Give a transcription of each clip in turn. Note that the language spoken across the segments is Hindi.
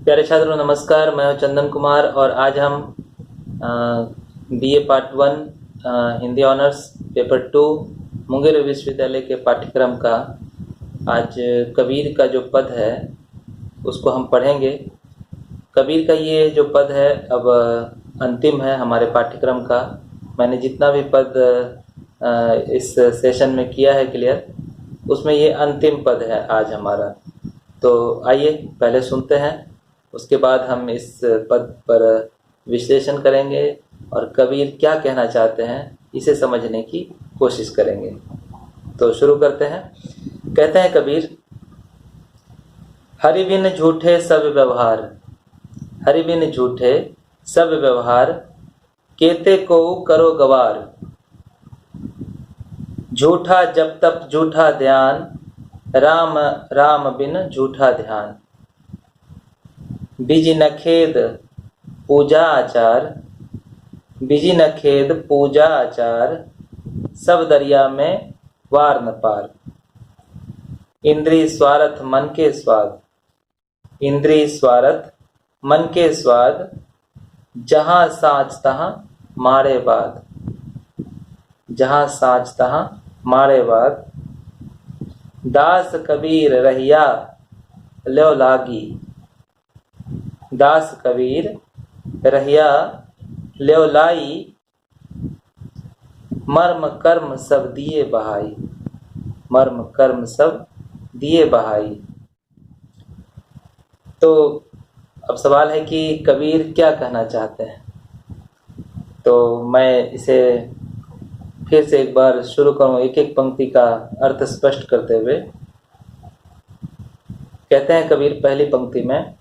प्यारे छात्रों नमस्कार, मैं हूं चंदन कुमार और आज हम BA part 1 Hindi honours paper 2 Munger विश्वविद्यालय के पाठ्यक्रम का आज कबीर का जो पद है उसको हम पढ़ेंगे। कबीर का ये जो पद है अब अंतिम है हमारे पाठ्यक्रम का। मैंने जितना भी पद इस सेशन में किया है क्लियर, उसमें ये अंतिम पद है आज हमारा। तो आइए पहले सुनते हैं, उसके बाद हम इस पद पर विश्लेषण करेंगे और कबीर क्या कहना चाहते हैं इसे समझने की कोशिश करेंगे। तो शुरू करते हैं। कहते हैं कबीर, हरि बिन झूठे सब व्यवहार, हरि बिन झूठे सब व्यवहार, केते को करो गवार। झूठा जब तप झूठा ध्यान, राम राम बिन झूठा ध्यान। बिजी न खेद पूजा आचार, बिजी न खेद पूजा आचार, सब दरिया में वार न पार। इंद्रिय स्वार्थ मन के स्वाद, इंद्रिय स्वार्थ मन के स्वाद, जहाँ साँच तहाँ मारे बाद, जहाँ साँच तहाँ मारे बाद। दास कबीर रहिया ल्यो लागी, दास कबीर रहिया ल्यो लाई, मर्म कर्म सब दिए बहाई, मर्म कर्म सब दिए बहाई। तो अब सवाल है कि कबीर क्या कहना चाहते हैं। तो मैं इसे फिर से एक बार शुरू करूं, एक एक पंक्ति का अर्थ स्पष्ट करते हुए। कहते हैं कबीर पहली पंक्ति में,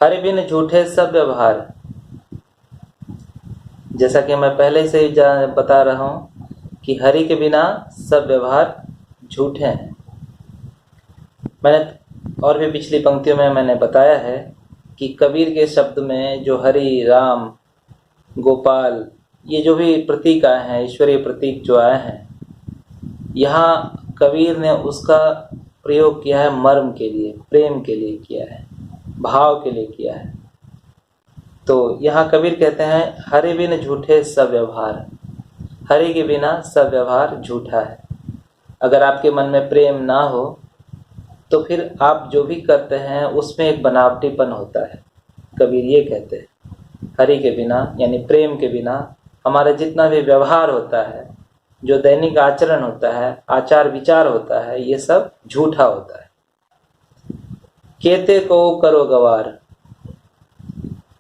हरि बिन झूठे सब व्यवहार। जैसा कि मैं पहले से ही बता रहा हूं कि हरि के बिना सब व्यवहार झूठे हैं। मैंने और भी पिछली पंक्तियों में मैंने बताया है कि कबीर के शब्द में जो हरि, राम, गोपाल, ये जो भी प्रतीक आए हैं, ईश्वरीय प्रतीक जो आए हैं, यहाँ कबीर ने उसका प्रयोग किया है मर्म के लिए, प्रेम के लिए किया है, भाव के लिए किया है। तो यहाँ कबीर कहते हैं हरि बिन झूठे सब व्यवहार, हरि के बिना सब व्यवहार झूठा है। अगर आपके मन में प्रेम ना हो तो फिर आप जो भी करते हैं उसमें एक बनावटीपन होता है। कबीर ये कहते हैं हरि के बिना यानी प्रेम के बिना हमारा जितना भी व्यवहार होता है, जो दैनिक आचरण होता है, आचार विचार होता है, ये सब झूठा होता है। केते को करो गवार,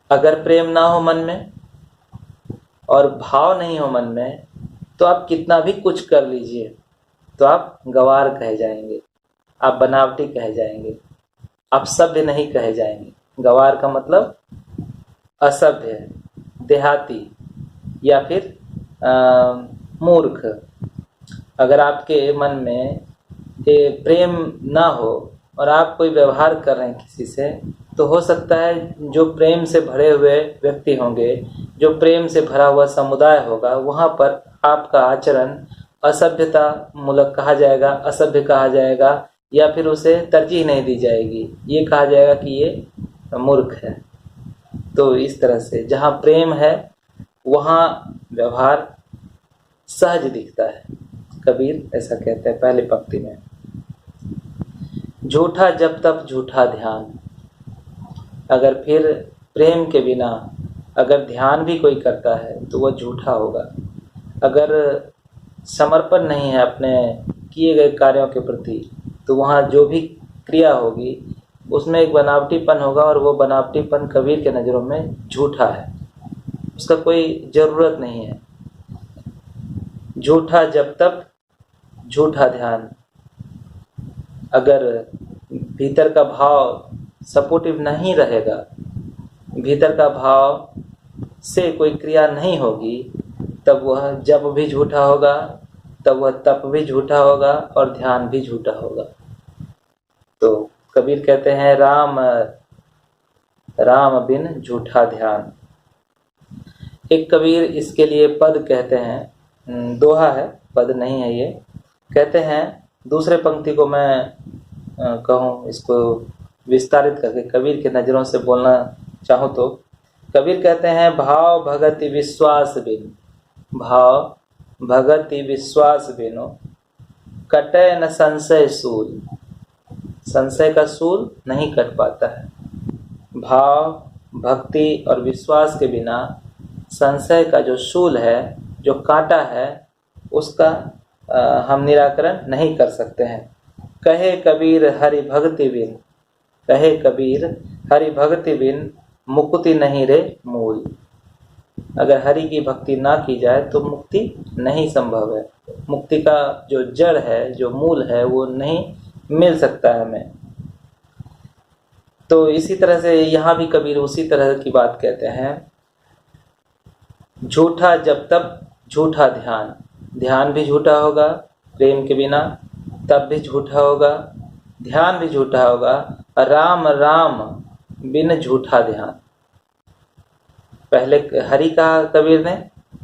अगर प्रेम ना हो मन में और भाव नहीं हो मन में तो आप कितना भी कुछ कर लीजिए तो आप गवार कहे जाएंगे, आप बनावटी कहे जाएंगे, आप सभ्य नहीं कहे जाएंगे। गवार का मतलब असभ्य, देहाती या फिर मूर्ख। अगर आपके मन में प्रेम ना हो और आप कोई व्यवहार कर रहे हैं किसी से, तो हो सकता है जो प्रेम से भरे हुए व्यक्ति होंगे, जो प्रेम से भरा हुआ समुदाय होगा, वहाँ पर आपका आचरण असभ्यता मूलक कहा जाएगा, असभ्य कहा जाएगा, या फिर उसे तरजीह नहीं दी जाएगी, ये कहा जाएगा कि ये मूर्ख है। तो इस तरह से जहाँ प्रेम है वहाँ व्यवहार सहज दिखता है। कबीर ऐसा कहते हैं पहली पंक्ति में। झूठा जब तप झूठा ध्यान, अगर फिर प्रेम के बिना अगर ध्यान भी कोई करता है तो वह झूठा होगा। अगर समर्पण नहीं है अपने किए गए कार्यों के प्रति तो वहाँ जो भी क्रिया होगी उसमें एक बनावटीपन होगा और वो बनावटीपन कबीर के नज़रों में झूठा है, उसका कोई ज़रूरत नहीं है। झूठा जब तप झूठा ध्यान, अगर भीतर का भाव सपोर्टिव नहीं रहेगा, भीतर का भाव से कोई क्रिया नहीं होगी, तब वह जप भी झूठा होगा, तब वह तप भी झूठा होगा और ध्यान भी झूठा होगा। तो कबीर कहते हैं राम राम बिन झूठा ध्यान। एक कबीर इसके लिए पद कहते हैं, दोहा है, पद नहीं है ये। कहते हैं दूसरे पंक्ति को मैं कहूँ इसको विस्तारित करके कबीर के नज़रों से बोलना चाहूँ तो कबीर कहते हैं, भाव भगति विश्वास बिन, भाव भगति विश्वास बिनो कटे न संशय सूल। संशय का सूल नहीं कट पाता है। भाव भक्ति और विश्वास के बिना संशय का जो शूल है, जो कांटा है, उसका हम निराकरण नहीं कर सकते हैं। कहे कबीर हरि भक्ति बिन, कहे कबीर हरि भक्ति बिन मुक्ति नहीं रे मूल। अगर हरि की भक्ति ना की जाए तो मुक्ति नहीं संभव है। मुक्ति का जो जड़ है, जो मूल है, वो नहीं मिल सकता है हमें। तो इसी तरह से यहाँ भी कबीर उसी तरह की बात कहते हैं, झूठा जब तब झूठा ध्यान, ध्यान भी झूठा होगा प्रेम के बिना, तब भी झूठा होगा, ध्यान भी झूठा होगा। राम राम बिन झूठा ध्यान। पहले हरि कहा कबीर ने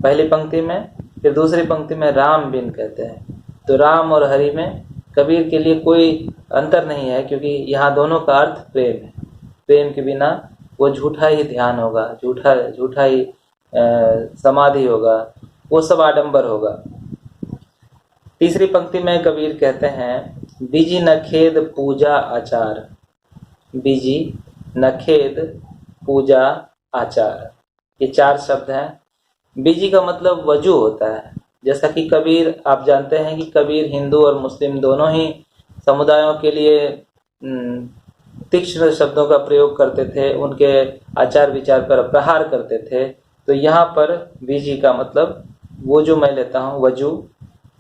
पहली पंक्ति में, फिर दूसरी पंक्ति में राम बिन कहते हैं। तो राम और हरि में कबीर के लिए कोई अंतर नहीं है, क्योंकि यहाँ दोनों का अर्थ प्रेम है। प्रेम के बिना वो झूठा ही ध्यान होगा, झूठा ही समाधि होगा, वो सब आडंबर होगा। तीसरी पंक्ति में कबीर कहते हैं, बीजी न खेद पूजा आचार, बीजी न खेद पूजा आचार। ये 4 शब्द हैं। बीजी का मतलब वजू होता है। जैसा कि कबीर, आप जानते हैं कि कबीर हिंदू और मुस्लिम दोनों ही समुदायों के लिए तीक्ष्ण शब्दों का प्रयोग करते थे, उनके आचार विचार पर प्रहार करते थे। तो यहाँ पर बीजी का मतलब वो जो मैं लेता हूँ, वजू,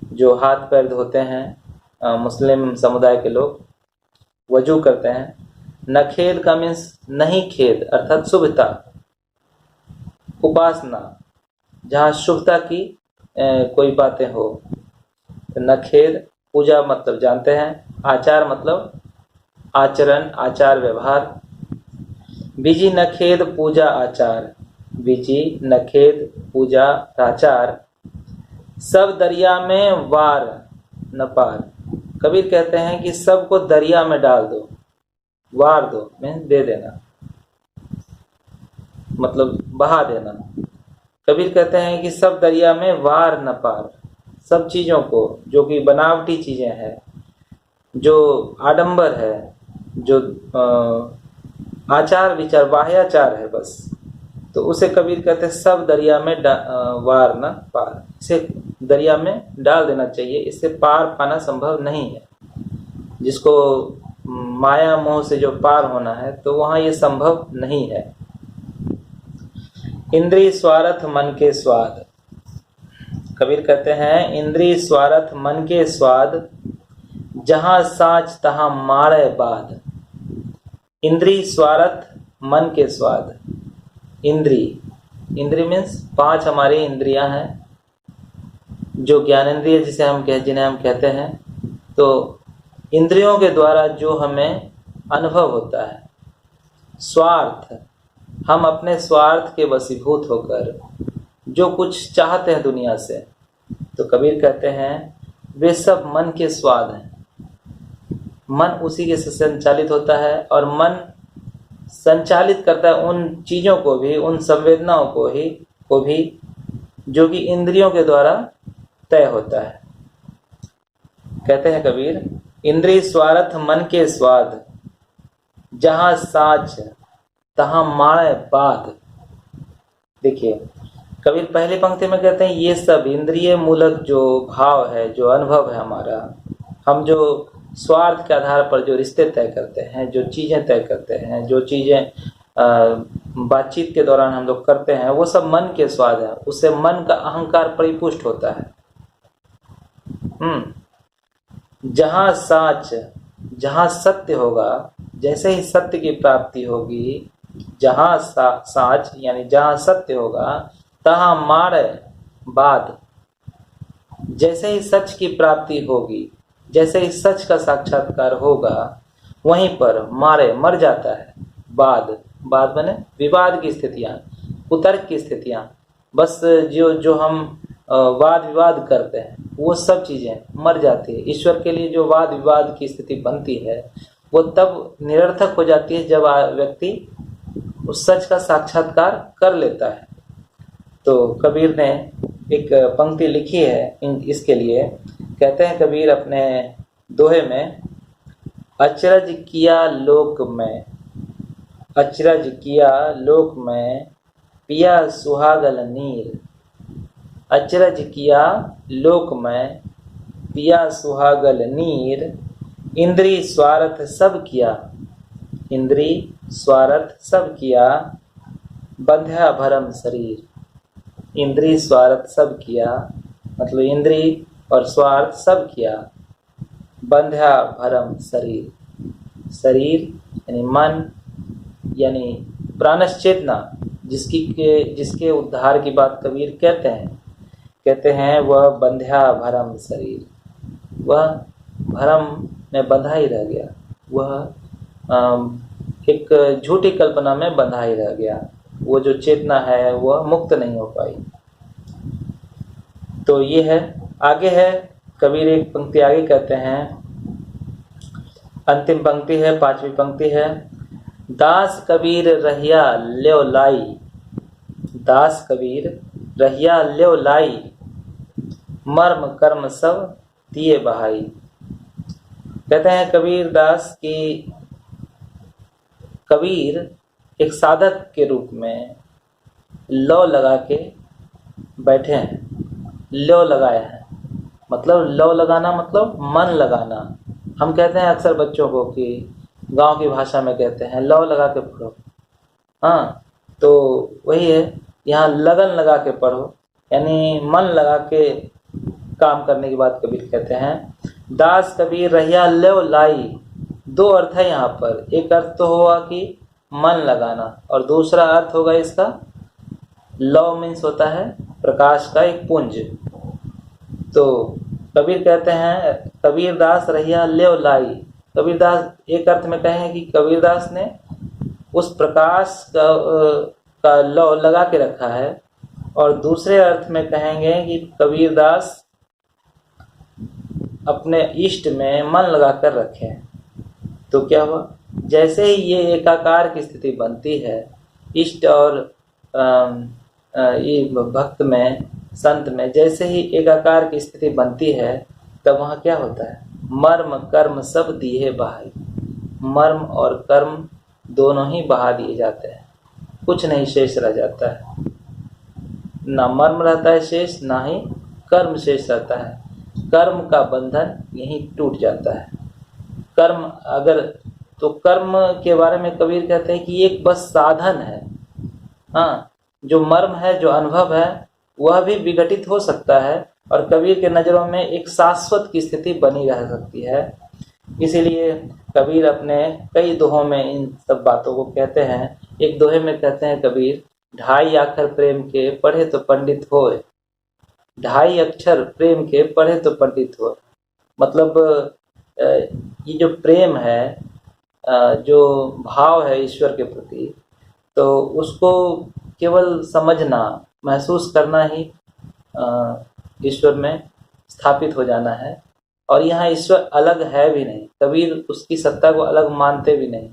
जो हाथ पैर धोते हैं मुस्लिम समुदाय के लोग, वजू करते हैं। नखेद का मीन्स नहीं खेद, अर्थात शुभता, उपासना, जहाँ शुभता की कोई बातें हो। तो नखेद, पूजा मतलब जानते हैं, आचार मतलब आचरण, आचार व्यवहार। बीजी नखेद पूजा आचार, बीजी नखेद पूजा आचार, सब दरिया में वार न पार। कबीर कहते हैं कि सबको दरिया में डाल दो, वार दो मीन्स दे देना, मतलब बहा देना। कबीर कहते हैं कि सब दरिया में वार न पार। सब चीज़ों को, जो कि बनावटी चीज़ें हैं, जो आडंबर है, जो आचार विचार बाह्याचार है बस, तो उसे कबीर कहते हैं सब दरिया में वार न पार। इसे दरिया में डाल देना चाहिए, इससे पार पाना संभव नहीं है। जिसको माया मोह से जो पार होना है, तो वहाँ ये संभव नहीं है। इंद्रिय स्वार्थ मन के स्वाद। कबीर कहते हैं, इंद्रिय स्वार्थ मन के स्वाद, जहां साच तहां मारे बाद। इंद्रिय स्वार्थ मन के स्वाद। इंद्रिय मीन्स 5 हमारी इंद्रियां हैं, जो ज्ञानेंद्रिय जिन्हें हम कहते हैं। तो इंद्रियों के द्वारा जो हमें अनुभव होता है, स्वार्थ, हम अपने स्वार्थ के वशीभूत होकर जो कुछ चाहते हैं दुनिया से, तो कबीर कहते हैं वे सब मन के स्वाद हैं। मन उसी के से संचालित होता है, और मन संचालित करता है उन चीज़ों को भी, उन संवेदनाओं को भी जो कि इंद्रियों के द्वारा तय होता है। कहते हैं कबीर, इंद्रिय स्वार्थ मन के स्वाद, जहां साच तहां मारे बाद। देखिए, कबीर पहली पंक्ति में कहते हैं ये सब इंद्रिय मूलक जो भाव है, जो अनुभव है हमारा, हम जो स्वार्थ के आधार पर जो रिश्ते तय करते हैं, जो चीज़ें तय करते हैं, जो चीज़ें बातचीत के दौरान हम लोग करते हैं, वो सब मन के स्वाद है। उससे मन का अहंकार परिपुष्ट होता है। जहाँ साच, जहाँ सत्य होगा, जैसे ही सत्य की प्राप्ति होगी, जहाँ साच यानी जहाँ सत्य होगा, तहाँ मारे बाद। जैसे ही सच की प्राप्ति होगी, जैसे ही सच का साक्षात्कार होगा, वहीं पर मारे मर जाता है। बाद माने विवाद की स्थितियाँ, कुतर्क की स्थितियाँ, बस जो हम वाद विवाद करते हैं, वो सब चीज़ें मर जाती है। ईश्वर के लिए जो वाद विवाद की स्थिति बनती है, वो तब निरर्थक हो जाती है जब व्यक्ति उस सच का साक्षात्कार कर लेता है। तो कबीर ने एक पंक्ति लिखी है इसके लिए। कहते हैं कबीर अपने दोहे में, अचरज किया लोक में, अचरज किया लोक में, पिया सुहागल नीर। अचरज किया लोक में, पिया सुहागल नीर। इंद्री स्वार्थ सब किया, इंद्री स्वार्थ सब किया, बंध्या भरम शरीर। इंद्री स्वार्थ सब किया मतलब इंद्री और स्वार्थ सब किया, बंध्या भरम शरीर। शरीर यानी मन यानी प्राणश्चेतना जिसके उद्धार की बात कबीर कहते हैं वह बंध्या भरम शरीर, वह भरम में बंधा ही रह गया, वह एक झूठी कल्पना में बंधा ही रह गया। वो जो चेतना है वह मुक्त नहीं हो पाई। तो ये है। आगे है कबीर एक पंक्ति आगे कहते हैं, अंतिम पंक्ति है, 5वीं पंक्ति है। दास कबीर रहिया ल्यो लाई, दास कबीर रहिया ल्यो लाई, मर्म कर्म सब दिए बहाई। कहते हैं कबीर दास की कबीर एक साधक के रूप में लौ लगा के बैठे हैं, लौ लगाए हैं। मतलब लौ लगाना मतलब मन लगाना। हम कहते हैं अक्सर बच्चों को कि गांव की भाषा में कहते हैं लौ लगा के पढ़ो। हाँ, तो वही है, यहाँ लगन लगा के पढ़ो, यानी मन लगा के काम करने की बात कबीर कहते हैं। दास कबीर रहिया ल्यो लाई, 2 अर्थ है यहाँ पर। एक अर्थ तो होगा कि मन लगाना, और दूसरा अर्थ होगा इसका लौ मीन्स होता है प्रकाश का एक पुंज। तो कबीर कहते हैं कबीर दास रहिया ल्यो लाई। कबीर दास एक अर्थ में कहें कि कबीर दास ने उस प्रकाश का लौ लगा के रखा है, और दूसरे अर्थ में कहेंगे कि कबीर दास अपने इष्ट में मन लगा कर रखे। तो क्या हुआ, जैसे ही ये एकाकार की स्थिति बनती है इष्ट और ये भक्त में, संत में, जैसे ही एकाकार की स्थिति बनती है तब वहाँ क्या होता है, मर्म कर्म सब दिए बहाई। मर्म और कर्म दोनों ही बहा दिए जाते हैं, कुछ नहीं शेष रह जाता है। ना मर्म रहता है शेष, ना ही कर्म शेष रहता है। कर्म का बंधन यहीं टूट जाता है। कर्म अगर, तो कर्म के बारे में कबीर कहते हैं कि एक बस साधन है। हाँ, जो मर्म है, जो अनुभव है, वह भी विघटित हो सकता है, और कबीर के नज़रों में एक शाश्वत की स्थिति बनी रह सकती है। इसीलिए कबीर अपने कई दोहों में इन सब बातों को कहते हैं। एक दोहे में कहते हैं कबीर, 2.5 अक्षर प्रेम के पढ़े तो पंडित होए। 2.5 अक्षर प्रेम के पढ़े तो पंडित होए। मतलब ये जो प्रेम है, जो भाव है ईश्वर के प्रति, तो उसको केवल समझना, महसूस करना ही ईश्वर में स्थापित हो जाना है। और यहाँ ईश्वर अलग है भी नहीं, कबीर उसकी सत्ता को अलग मानते भी नहीं,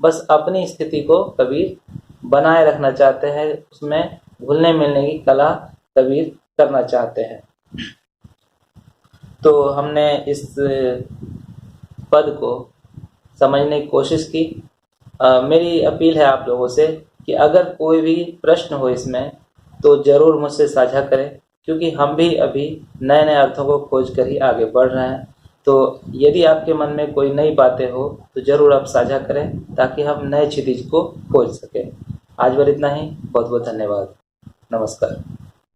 बस अपनी स्थिति को कबीर बनाए रखना चाहते हैं, उसमें घुलने मिलने की कला कबीर करना चाहते हैं। तो हमने इस पद को समझने की कोशिश की। मेरी अपील है आप लोगों से कि अगर कोई भी प्रश्न हो इसमें तो ज़रूर मुझसे साझा करें, क्योंकि हम भी अभी नए नए अर्थों को खोज कर ही आगे बढ़ रहे हैं। तो यदि आपके मन में कोई नई बातें हो तो ज़रूर आप साझा करें, ताकि हम नए क्षितिज को खोज सकें। आज बार इतना ही। बहुत बहुत धन्यवाद। नमस्कार।